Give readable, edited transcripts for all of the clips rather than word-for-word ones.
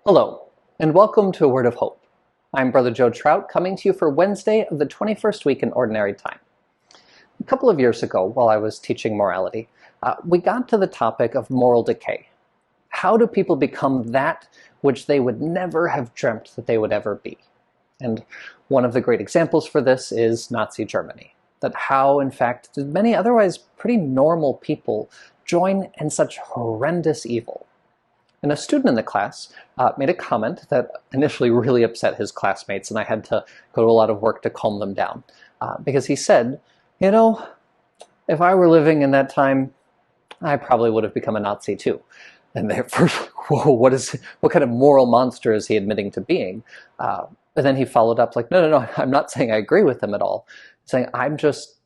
Hello, and welcome to A Word of Hope. I'm Brother Joe Trout, coming to you for Wednesday of the 21st week in Ordinary Time. A couple of years ago, while I was teaching morality, we got to the topic of moral decay. How do people become that which they would never have dreamt that they would ever be? And one of the great examples for this is Nazi Germany. That how, in fact, did many otherwise pretty normal people join in such horrendous evil? And a student in the class made a comment that initially really upset his classmates, and I had to go to a lot of work to calm them down. Because he said, if I were living in that time, I probably would have become a Nazi too. And they first, whoa, what kind of moral monster is he admitting to being? And then he followed up like, no, I'm not saying I agree with him at all. I'm saying I'm just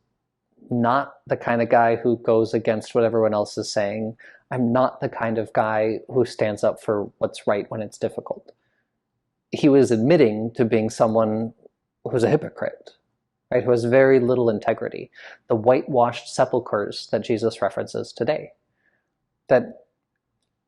not the kind of guy who goes against what everyone else is saying. I'm not the kind of guy who stands up for what's right when it's difficult. He was admitting to being someone who's a hypocrite, right? Who has very little integrity. The whitewashed sepulchers that Jesus references today. That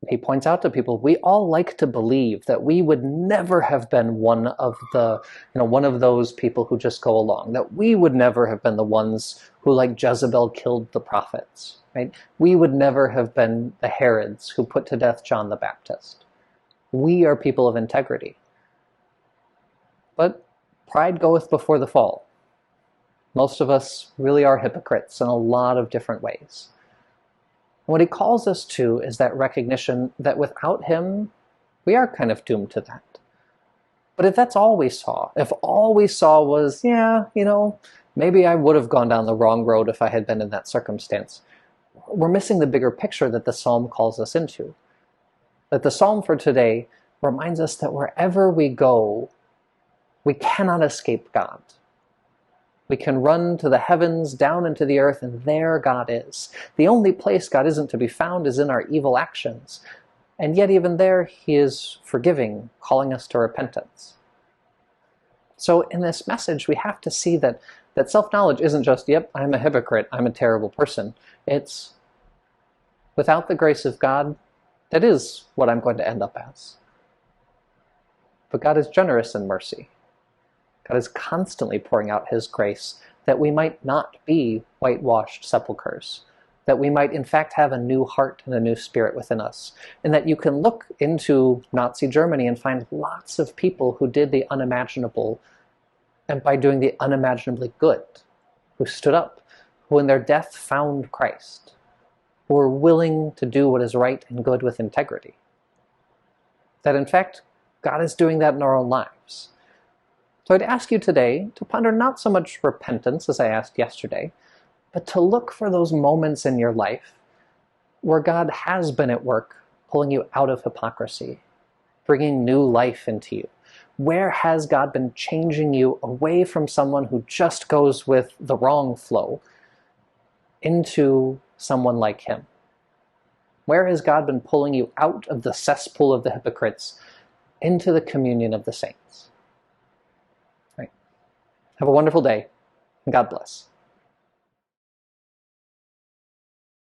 he points out to people, we all like to believe that we would never have been one of those people who just go along, that we would never have been the ones who, like Jezebel, killed the prophets, right? We would never have been the Herods who put to death John the Baptist. We are people of integrity. But pride goeth before the fall. Most of us really are hypocrites in a lot of different ways. What he calls us to is that recognition that without him, we are kind of doomed to that. But if that's all we saw, if all we saw was, maybe I would have gone down the wrong road if I had been in that circumstance, we're missing the bigger picture that the psalm calls us into. That the psalm for today reminds us that wherever we go, we cannot escape God. We can run to the heavens, down into the earth, and there God is. The only place God isn't to be found is in our evil actions. And yet even there, he is forgiving, calling us to repentance. So in this message, we have to see that self-knowledge isn't just, yep, I'm a hypocrite, I'm a terrible person. It's, without the grace of God, that is what I'm going to end up as. But God is generous in mercy. God is constantly pouring out his grace that we might not be whitewashed sepulchers, that we might in fact have a new heart and a new spirit within us, and that you can look into Nazi Germany and find lots of people who did the unimaginable, and by doing the unimaginably good, who stood up, who in their death found Christ, who were willing to do what is right and good with integrity. That in fact, God is doing that in our own lives. So I'd ask you today to ponder not so much repentance, as I asked yesterday, but to look for those moments in your life where God has been at work pulling you out of hypocrisy, bringing new life into you. Where has God been changing you away from someone who just goes with the wrong flow into someone like him? Where has God been pulling you out of the cesspool of the hypocrites into the communion of the saints? Have a wonderful day, and God bless.